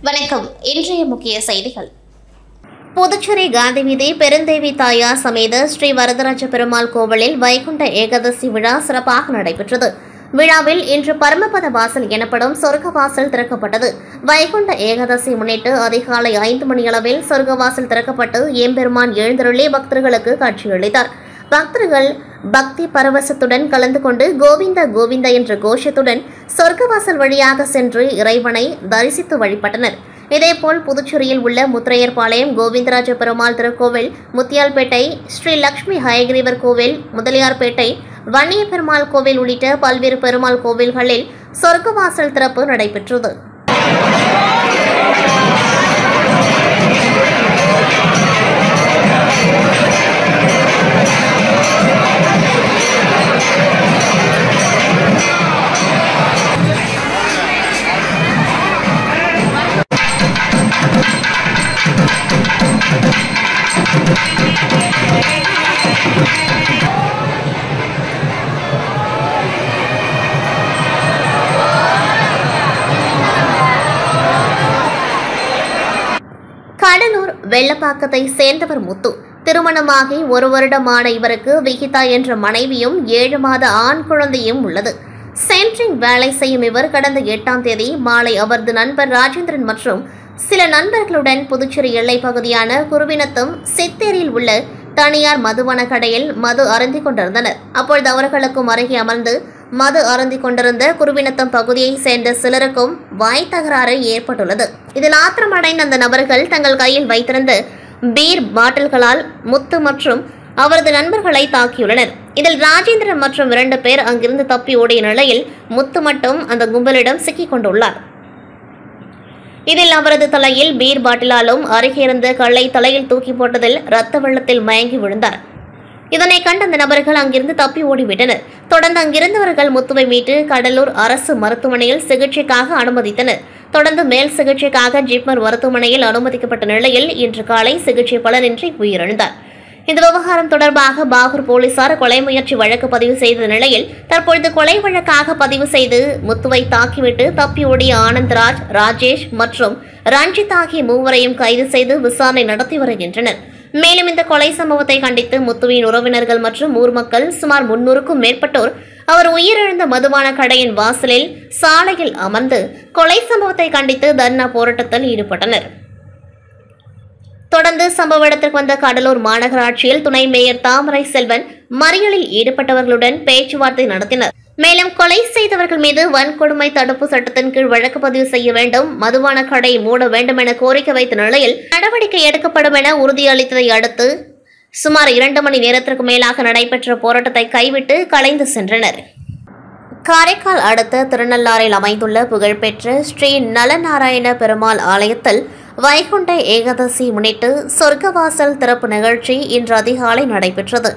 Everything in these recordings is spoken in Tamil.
வணக்கம். இன்றைய முக்கிய செய்திகள். புதுச்சேரி காந்தி வீதி பெருந்தேவி தாயார் சமேத ஸ்ரீ வரதராஜ பெருமாள் கோவிலில் வைகுண்ட ஏகாதசி விழா சிறப்பாக நடைபெற்றது. விழாவில் இன்று பரமபத வாசல் எனப்படும் சொர்க்க வாசல் திறக்கப்பட்டது. வைகுண்ட ஏகாதசி முன்னிட்டு அதிகாலை 5 மணியளவில் சொர்க்க வாசல் திறக்கப்பட்டு எம்பெருமான் எழுந்தருளி பக்தர்களுக்கு காட்சியளித்தார். பக்தர்கள் பக்தி பரவசத்துடன் கலந்து கொண்டு கோவிந்த கோவிந்த என்ற கோஷத்துடன் சொர்க்கவாசல் வழியாக சென்று இறைவனை தரிசித்து வழிபட்டனர். இதேபோல் புதுச்சேரியில் உள்ள முத்திரையர்பாளையம் கோவிந்தராஜ பெருமாள் திருக்கோவில், முத்தியால்பேட்டை ஸ்ரீ லட்சுமி ஹயகிரீவர் கோவில், முதலியார்பேட்டை வன்னிய பெருமாள் கோவில் உள்ளிட்ட பல்வேறு பெருமாள் கோவில்களில் சொர்க்கவாசல் திறப்பு நடைபெற்றது. கடலூர் வெள்ளப்பாக்கத்தை சேர்ந்தவர் முத்து. திருமணமாகி 1 வருடமான இவருக்கு விகிதா என்ற மனைவியும் 7 மாத ஆண் குழந்தையும் உள்ளது. சென்ட்ரிங் வேலை செய்யும் இவர் கடந்த 8ஆம் தேதி மாலை அவரது நண்பர் ராஜேந்திரன் மற்றும் சில நண்பர்களுடன் புதுச்சேரி எல்லைப் பகுதியான குருவினத்தம் சித்தேரியில் உள்ள தனியார் மதுபான கடையில் மது அருந்திக் கொண்டிருந்தனர். அப்பொழுது அவர்களுக்கும் அருகே அமர்ந்து மது அருந்திக் கொண்டிருந்த குருவினத்தம் பகுதியைச் சேர்ந்த சிலருக்கும் வாய் தகராறு ஏற்பட்டுள்ளது. இதில் ஆத்திரமடைந்த அந்த நபர்கள் தங்கள் கையில் வைத்திருந்த பீர் பாட்டில்களால் முத்து மற்றும் அவரது நண்பர்களை தாக்கியுள்ளனர். இதில் ராஜேந்திரன் மற்றும் 2 பேர் அங்கிருந்து தப்பி ஓடிய நிலையில் முத்து மட்டும் அந்த கும்பலிடம் சிக்கிக் கொண்டுள்ளார். இதில் அவரது தலையில் பீர் பாட்டிலாலும் அருகே இருந்த கல்லை தலையில் தூக்கி போட்டதில் இரத்த வெள்ளத்தில் மயங்கி விழுந்தார். இதனை கண்ட அந்த நபர்கள் அங்கிருந்து தப்பி ஓடிவிட்டனர். தொடர்ந்து அங்கிருந்தவர்கள் முத்துவை மீட்டு கடலூர் அரசு மருத்துவமனையில் சிகிச்சைக்காக அனுமதித்தனர். தொடர்ந்து மேல் சிகிச்சைக்காக ஜிப்மர் மருத்துவமனையில் அனுமதிக்கப்பட்ட நிலையில் இன்று காலை சிகிச்சை பலனின்றி உயிரிழந்தார். இந்த விவகாரம் தொடர்பாக பாகூர் போலீசார் கொலை முயற்சி வழக்கு பதிவு செய்த நிலையில் தற்பொழுது கொலை வழக்காக பதிவு செய்து முத்துவை தாக்கிவிட்டு தப்பி ஓடிய ஆனந்த்ராஜ், ராஜேஷ் மற்றும் ரஞ்சித் ஆகிய 3வரையும் கைது செய்து விசாரணை நடத்தி வருகின்றனர். மேலும் இந்த கொலை சம்பவத்தை கண்டித்து முத்துவின் உறவினர்கள் மற்றும் ஊர் மக்கள் சுமார் 300க்கும் மேற்பட்டோர் அவர் உயிரிழந்த மதுபான கடையின் வாசலில் சாலையில் அமர்ந்து கொலை சம்பவத்தை கண்டித்து தர்ணா போராட்டத்தில் ஈடுபட்டனர். தொடர்ந்து சம்பவ இடத்திற்கு வந்த கடலூர் மாநகராட்சியில் துணை மேயர் தாமரை செல்வன் மறியலில் ஈடுபட்டவர்களுடன் பேச்சுவார்த்தை நடத்தினர். மேலும் கொலை செய்தவர்கள் மீது வன்கொடுமை தடுப்பு சட்டத்தின் கீழ் வழக்கு பதிவு செய்ய வேண்டும், மதுபான கடை மூட வேண்டும் என கோரிக்கை வைத்த நிலையில் நடவடிக்கை எடுக்கப்படும் என உறுதியளித்ததை அடுத்து சுமார் 2 மணி நேரத்திற்கு மேலாக நடைபெற்ற போராட்டத்தை கைவிட்டு கலைந்து சென்றனர். காரைக்கால் அடுத்த திருநள்ளாறில் அமைந்துள்ள புகழ்பெற்ற ஸ்ரீ நலநாராயண பெருமாள் ஆலயத்தில் வைகுண்ட ஏகாதசி முன்னிட்டு சொர்க்கவாசல் திறப்பு நிகழ்ச்சி இன்று அதிகாலை நடைபெற்றது.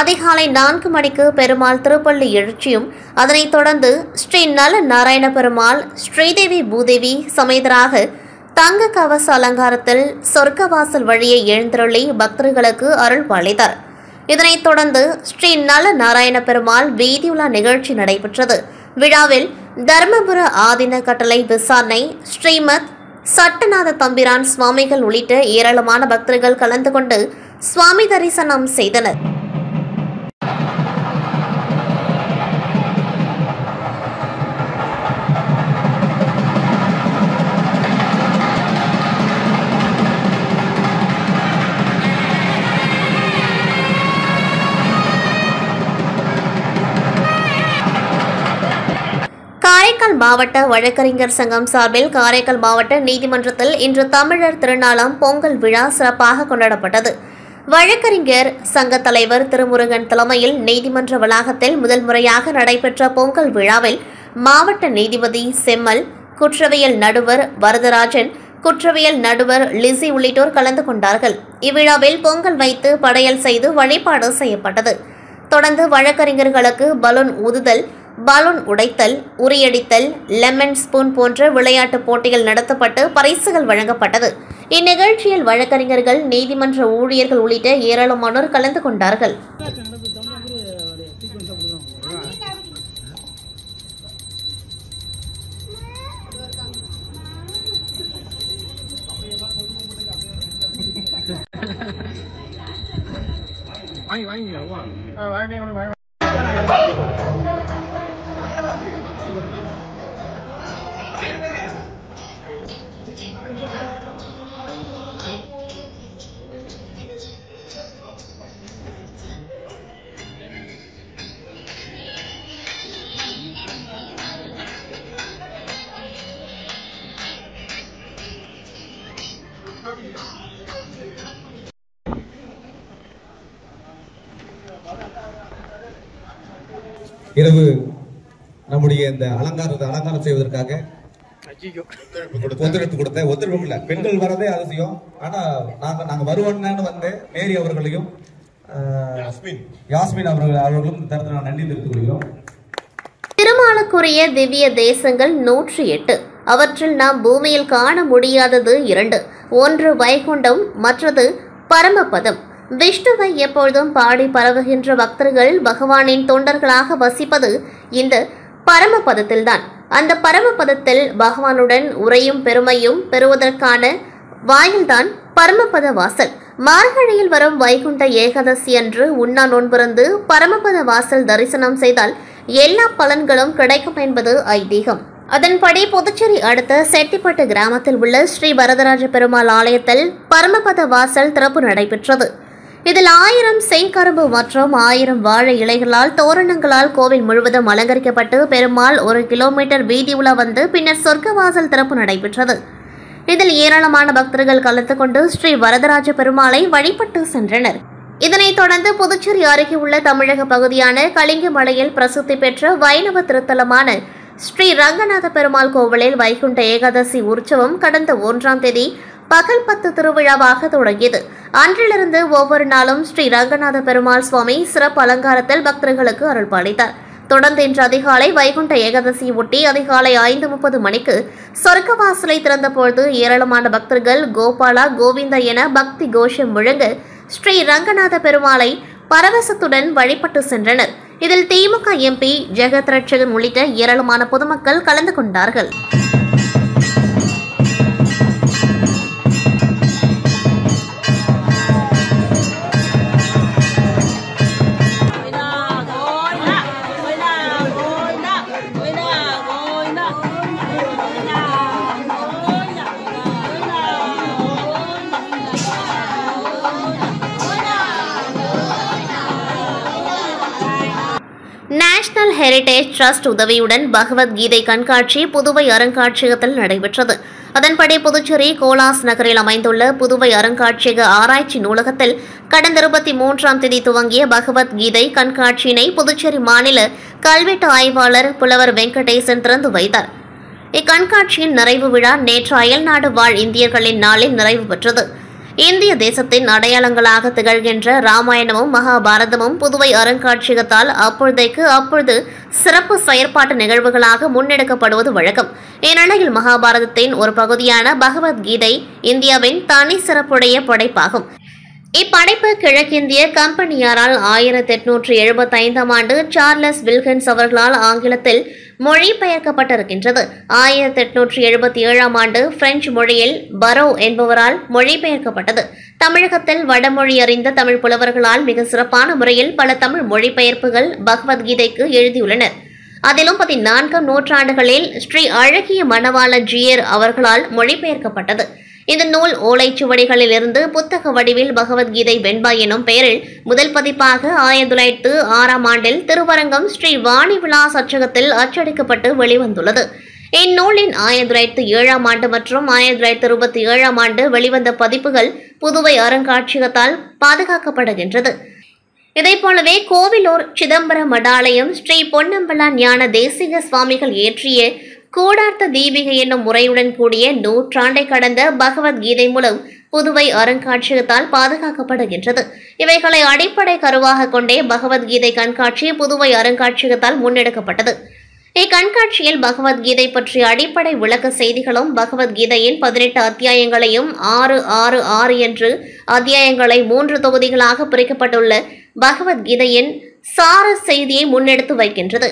அதிகாலை 4 மணிக்கு பெருமாள் திருப்பள்ளி எழுச்சியும், அதனைத் தொடர்ந்து ஸ்ரீ நல நாராயண பெருமாள் ஸ்ரீதேவி பூதேவி சமேதராக தங்க கவச அலங்காரத்தில் சொர்க்கவாசல் வழியை எழுந்தருளி பக்தர்களுக்கு அருள் பாலித்தார். இதனைத் தொடர்ந்து ஸ்ரீ நல நாராயண பெருமாள் வீதியுலா நிகழ்ச்சி நடைபெற்றது. விழாவில் தர்மபுர ஆதீன கட்டளை விசாரணை ஸ்ரீமத் சட்டநாத தம்பிரான் சுவாமிகள் உள்ளிட்ட ஏராளமான பக்தர்கள் கலந்து கொண்டு சுவாமி தரிசனம் செய்தனர். காரைக்கால் மாவட்ட வழக்கறிஞர் சங்கம் சார்பில் காரைக்கால் மாவட்ட நீதிமன்றத்தில் இன்று தமிழர் திருநாளாம் பொங்கல் விழா சிறப்பாக கொண்டாடப்பட்டது. வழக்கறிஞர் சங்க தலைவர் திருமுருகன் தலைமையில் நீதிமன்ற வளாகத்தில் முதல் முறையாக நடைபெற்ற பொங்கல் விழாவில் மாவட்ட நீதிபதி செம்மல், குற்றவியல் நடுவர் வரதராஜன், குற்றவியல் நடுவர் லிசி உள்ளிட்டோர் கலந்து கொண்டார்கள். இவ்விழாவில் பொங்கல் வைத்து படையல் செய்து வழிபாடு செய்யப்பட்டது. தொடர்ந்து வழக்கறிஞர்களுக்கு பலூன் ஊதுதல், பலூன் உடைத்தல், உரியடித்தல், லெமன் ஸ்பூன் போன்ற விளையாட்டுப் போட்டிகள் நடத்தப்பட்டு பரிசுகள் வழங்கப்பட்டது. இந்நிகழ்ச்சியில் வழக்கறிஞர்கள், நீதிமன்ற ஊழியர்கள் உள்ளிட்ட ஏராளமானோர் கலந்து கொண்டார்கள். இரவு நம்முடைய இந்த அலங்காரம் செய்வதற்காக ஒத்துழைப்பு கொடுத்த ஒத்துழைப்பு இல்ல பெண்கள் வரதே அதிசயம். ஆனா நாங்க வருவோன்னு வந்து மேரி அவர்களையும் யாஸ்மின் அவர்களும் தரத்தில் நான் நன்றி தெரிவித்துக் கொள்கிறோம். திருமாலுக்குரிய திவ்ய தேசங்கள் 108. அவற்றில் நாம் பூமியில் காண முடியாதது 2. ஒன்று வைகுண்டம், மற்றது பரமபதம். விஷ்ணுவை எப்பொழுதும் பாடி பரவுகின்ற பக்தர்கள் பகவானின் தொண்டர்களாக வசிப்பது இந்த பரமபதத்தில்தான். அந்த பரமபதத்தில் பகவானுடன் உரையும் பெருமையும் பெறுவதற்கான வாயில்தான் பரமபத வாசல். மார்கழியில் வரும் வைகுண்ட ஏகாதசி அன்று உண்ணா நோன்பிருந்து பரமபத வாசல் தரிசனம் செய்தால் எல்லா பலன்களும் கிடைக்கும் என்பது ஐதீகம். அதன்படி புதுச்சேரி அடுத்த செட்டிப்பட்டு கிராமத்தில் உள்ள ஸ்ரீ வரதராஜ பெருமாள் ஆலயத்தில் பரமபத வாசல் திறப்பு நடைபெற்றது. இதில் 1000 செங்கரும்பு மற்றும் 1000 வாழை இலைகளால் தோரணங்களால் கோவில் முழுவதும் அலங்கரிக்கப்பட்டு பெருமாள் 1 கிலோமீட்டர் வீதி உலா வந்து பின்னர் சொர்க்கவாசல் திறப்பு நடைபெற்றது. இதில் ஏராளமான பக்தர்கள் கலந்து கொண்டு ஸ்ரீ வரதராஜ பெருமாளை வழிபட்டு சென்றனர். இதனைத் தொடர்ந்து புதுச்சேரி அருகே உள்ள தமிழக பகுதியான கலிங்கமலையில் பிரசித்தி பெற்ற வைணவ திருத்தலமான ஸ்ரீ ரங்கநாத பெருமாள் கோவிலில் வைகுண்ட ஏகாதசி உற்சவம் கடந்த 1ஆம் தேதி பகல் 10 திருவிழாவாக தொடங்கியது. அன்றிலிருந்து ஒவ்வொரு நாளும் ஸ்ரீ ரங்கநாத பெருமாள் சுவாமி சிறப்பு அலங்காரத்தில் பக்தர்களுக்கு அருள்பாலித்தார். தொடர்ந்து இன்று அதிகாலை வைகுண்ட ஏகாதசியை ஒட்டி அதிகாலை 5:30 மணிக்கு சொர்க்கவாசலை திறந்தபோது ஏராளமான பக்தர்கள் கோபாலா கோவிந்தா என பக்தி கோஷம் முழங்க ஸ்ரீ ரங்கநாத பெருமாளை பரவசத்துடன் வழிபட்டு சென்றனர். இதில் திமுக எம்பி ஜெகத் ரட்சகன் உள்ளிட்ட ஏராளமான பொதுமக்கள் கலந்து கொண்டார்கள். நேஷனல் ஹெரிடேஜ் ட்ரஸ்ட் உதவியுடன் பகவத்கீதை கண்காட்சி புதுவை அருங்காட்சியகத்தில் நடைபெற்றது. அதன்படி புதுச்சேரி கோலாஸ் நகரில் அமைந்துள்ள புதுவை அருங்காட்சியக ஆராய்ச்சி நூலகத்தில் கடந்த 23ஆம் தேதி துவங்கிய பகவத்கீதை கண்காட்சியினை புதுச்சேரி மாநில கல்வெட்டு ஆய்வாளர் புலவர் வெங்கடேசன் திறந்து வைத்தார். இக்கண்காட்சியின் நிறைவு விழா நேற்று அயல்நாடு வாழ் இந்தியர்களின் நாளில் நிறைவு பெற்றது. இந்திய தேசத்தின் அடையாளங்களாக திகழ்கின்ற ராமாயணமும் மகாபாரதமும் புதுவை அருங்காட்சியகத்தால் அப்பொழுது சிறப்பு செயற்பாட்டு நிகழ்வுகளாக முன்னெடுக்கப்படுவது வழக்கம். இந்நிலையில் மகாபாரதத்தின் ஒரு பகுதியான பகவத்கீதை இந்தியாவின் தனி சிறப்புடைய படைப்பாகும். இப்படைப்பு கிழக்கிந்திய கம்பெனியாரால் 1875ஆம் ஆண்டு சார்லஸ் வில்கின்ஸ் அவர்களால் ஆங்கிலத்தில் மொழிபெயர்க்கப்பட்டிருக்கின்றது. 1877ஆம் ஆண்டு பிரெஞ்சு மொழியில் பரோ என்பவரால் மொழிபெயர்க்கப்பட்டது. தமிழகத்தில் வடமொழி அறிந்த தமிழ் புலவர்களால் மிக சிறப்பான முறையில் பல தமிழ் மொழிபெயர்ப்புகள் பகவத்கீதைக்கு எழுதியுள்ளனர். அதிலும் 14ஆம் நூற்றாண்டுகளில் ஸ்ரீ அழகிய மணவாள ஜியர் அவர்களால் மொழிபெயர்க்கப்பட்டது. இந்த நூல் ஓலைச்சுவடிகளில் இருந்து புத்தக வடிவில் பகவத்கீதை வெண்பா எனும் பெயரில் முதல் பதிப்பாக 1906ஆம் ஆண்டில் திருவரங்கம் ஸ்ரீ வாணி விலாஸ் அச்சகத்தில் அச்சடிக்கப்பட்டு வெளிவந்துள்ளது. இந்நூலின் 1907ஆம் ஆண்டு மற்றும் 1927ஆம் ஆண்டு வெளிவந்த பதிப்புகள் புதுவை அருங்காட்சியகத்தால் பாதுகாக்கப்படுகின்றது. இதைப்போலவே கோவிலூர் சிதம்பர மடாலயம் ஸ்ரீ பொன்னம்பலா ஞான தேசிக சுவாமிகள் இயற்றிய கூடார்த்த தீபிகை என்னும் முறையுடன் கூடிய நூற்றாண்டை கடந்த பகவத்கீதை மூலம் புதுவை அருங்காட்சியகத்தால் பாதுகாக்கப்படுகின்றது. இவைகளை அடிப்படை கருவாக கொண்டே பகவத்கீதை கண்காட்சி புதுவை அருங்காட்சியகத்தால் முன்னெடுக்கப்பட்டது. இக்கண்காட்சியில் பகவத்கீதை பற்றிய அடிப்படை விளக்க செய்திகளும் பகவத்கீதையின் 18 அத்தியாயங்களையும் 666 என்று அத்தியாயங்களை 3 தொகுதிகளாக பிரிக்கப்பட்டுள்ள பகவத்கீதையின் சார செய்தியை முன்னெடுத்து வைக்கின்றது.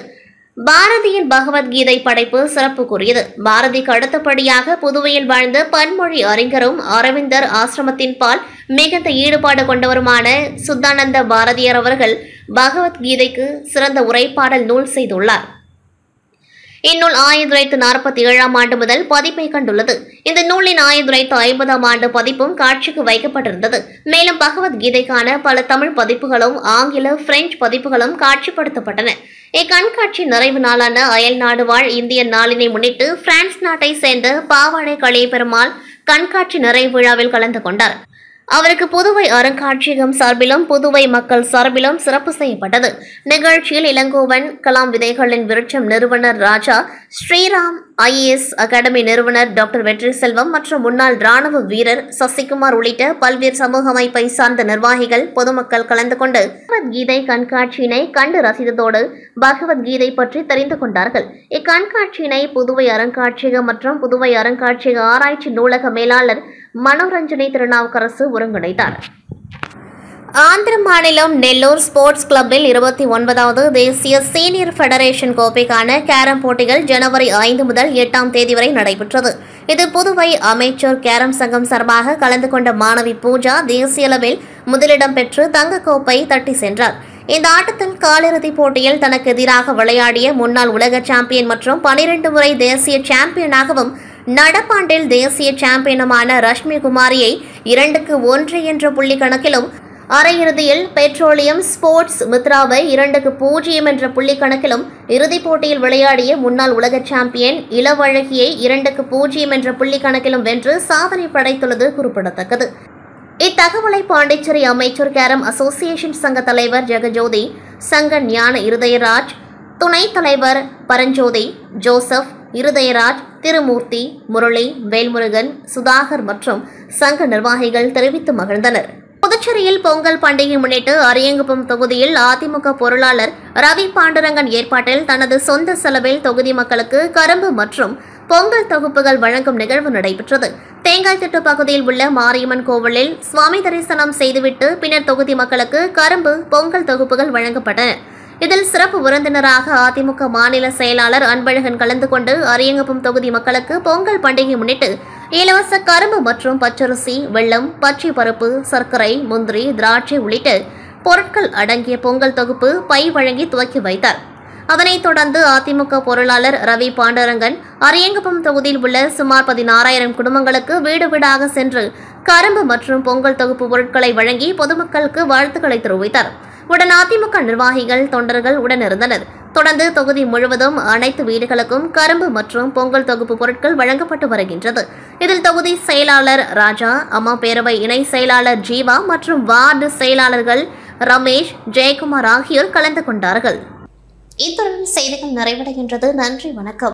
பாரதியின் பகவத்கீதை படைப்பு சிறப்புக்குரியது. பாரதிக்கு அடுத்தபடியாக புதுவையில் வாழ்ந்த பன்மொழி அறிஞரும் அரவிந்தர் ஆசிரமத்தின் பால் மிகுந்த ஈடுபாடு கொண்டவருமான சுத்தானந்த பாரதியார் அவர்கள் பகவத்கீதைக்கு சிறந்த உரைப்பாடல் நூல் செய்துள்ளார். இந்நூல் 1947ஆம் ஆண்டு முதல் பதிப்பை கண்டுள்ளது. இந்த நூலின் 1950ஆம் ஆண்டு பதிப்பும் காட்சிக்கு வைக்கப்பட்டிருந்தது. மேலும் பகவத்கீதைக்கான பல தமிழ் பதிப்புகளும் ஆங்கில, பிரெஞ்சு பதிப்புகளும் காட்சிப்படுத்தப்பட்டன. இக்கண்காட்சி நிறைவு நாளான அயல் நாடு வாழ் இந்திய நாளினை முன்னிட்டு பிரான்ஸ் நாட்டை சேர்ந்த பாவாடை கலிய பெருமாள் கண்காட்சி நிறைவு விழாவில் கலந்து கொண்டார். அவருக்கு புதுவை அருங்காட்சியகம் சார்பிலும் புதுவை மக்கள் சார்பிலும் சிறப்பு செய்யப்பட்டது. நிகழ்ச்சியில் இளங்கோவன் கலாம் விதைகளின் விருட்சம் நிறுவனர் ராஜா, ஸ்ரீராம் IAS அகாடமி நிறுவனர் டாக்டர் வெற்றி செல்வம் மற்றும் முன்னாள் ராணுவ வீரர் சசிகுமார் உள்ளிட்ட பல்வேறு சமூக அமைப்பை சார்ந்த நிர்வாகிகள், பொதுமக்கள் கலந்து கொண்டு பகவத்கீதை கண்காட்சியினை கண்டு ரசித்ததோடு பகவத்கீதை பற்றி தெரிந்து கொண்டார்கள். இக்கண்காட்சியினை புதுவை அருங்காட்சியகம் மற்றும் புதுவை அருங்காட்சியக ஆராய்ச்சி நூலக மேலாளர் மனோரஞ்சனை திருநாவுக்கரசு ஒருங்கிணைத்தார். ஆந்திர மாநிலம் நெல்லூர் ஸ்போர்ட்ஸ் கிளப்பில் 29வது தேசிய சீனியர் ஃபெடரேஷன் கோப்பைக்கான கேரம் போட்டிகள் ஜனவரி 5 முதல் 8ஆம் தேதி வரை நடைபெற்றது. இது புதுவை அமைச்சர் கேரம் சங்கம் சார்பாக கலந்து கொண்ட மாணவி பூஜா தேசிய அளவில் முதலிடம் பெற்று தங்கக்கோப்பை தட்டி சென்றார். இந்த ஆட்டத்தில் காலிறுதிப் போட்டியில் தனக்கு எதிராக விளையாடிய முன்னாள் உலக சாம்பியன் மற்றும் 12 முறை தேசிய சாம்பியனாகவும் நடப்பாண்டில் தேசிய சாம்பியனுமான ரஷ்மி குமாரியை 2-1 என்ற புள்ளி கணக்கிலும், அரையிறுதியில் பெட்ரோலியம் ஸ்போர்ட்ஸ் மித்ராவை 2-0 என்ற புள்ளி கணக்கிலும், இறுதிப் போட்டியில் விளையாடிய முன்னாள் உலக சாம்பியன் இளவழகியை 2-0 என்ற புள்ளி கணக்கிலும் வென்று சாதனை படைத்துள்ளது குறிப்பிடத்தக்கது. இத்தகவலை பாண்டிச்சேரி அமைச்சர் கேரம் அசோசியேஷன் சங்க தலைவர் ஜெகஜோதி, சங்க ஞான இருதயராஜ், துணைத் தலைவர் பரஞ்சோதி, ஜோசப், இருதயராஜ், திருமூர்த்தி, முரளி, வேல்முருகன், சுதாகர் மற்றும் சங்க நிர்வாகிகள் தெரிவித்து மகிழ்ந்தனர். புதுச்சேரியில் பொங்கல் பண்டிகை முன்னிட்டு அரியங்குப்பம் தொகுதியில் அதிமுக பொருளாளர் ரவி பாண்டுரங்கன் ஏற்பாட்டில் தனது சொந்த செலவில் தொகுதி மக்களுக்கு கரும்பு மற்றும் பொங்கல் தொகுப்புகள் வழங்கும் நிகழ்வு நடைபெற்றது. தேங்காய்த்திட்டு பகுதியில் உள்ள மாரியம்மன் கோவிலில் சுவாமி தரிசனம் செய்துவிட்டு பின்னர் தொகுதி மக்களுக்கு கரும்பு, பொங்கல் தொகுப்புகள் வழங்கப்பட்டன. இதில் சிறப்பு விருந்தினராக அதிமுக மாநில செயலாளர் அன்பழகன் கலந்து கொண்டு அரியங்குப்பம் தொகுதி மக்களுக்கு பொங்கல் பண்டிகை முன்னிட்டு இலவச கரும்பு மற்றும் பச்சரிசி, வெல்லம், பச்சை பருப்பு, சர்க்கரை, முந்திரி, திராட்சை உள்ளிட்ட பொருட்கள் அடங்கிய பொங்கல் தொகுப்பு பை வழங்கி துவக்கி வைத்தார். அதனைத் தொடர்ந்து அதிமுக பொருளாளர் ரவி பாண்டுரங்கன் அரியங்குப்பம் தொகுதியில் உள்ள சுமார் 16,000 குடும்பங்களுக்கு வீடு வீடாக சென்று கரும்பு மற்றும் பொங்கல் தொகுப்பு பொருட்களை வழங்கி பொதுமக்களுக்கு வாழ்த்துக்களை தெரிவித்தார். உடன் அதிமுக நிர்வாகிகள், தொண்டர்கள் உடனிருந்தனர். தொடர்ந்து தொகுதி முழுவதும் அனைத்து வீடுகளுக்கும் கரும்பு மற்றும் பொங்கல் தொகுப்பு பொருட்கள் வழங்கப்பட்டு வருகின்றது. இதில் தொகுதி செயலாளர் ராஜா, அம்மா பேரவை இணை செயலாளர் ஜீவா மற்றும் வார்டு செயலாளர்கள் ரமேஷ், ஜெயக்குமார் ஆகியோர் கலந்து கொண்டார்கள். இத்துடன் செய்திகள் நிறைவடைகின்றது. நன்றி, வணக்கம்.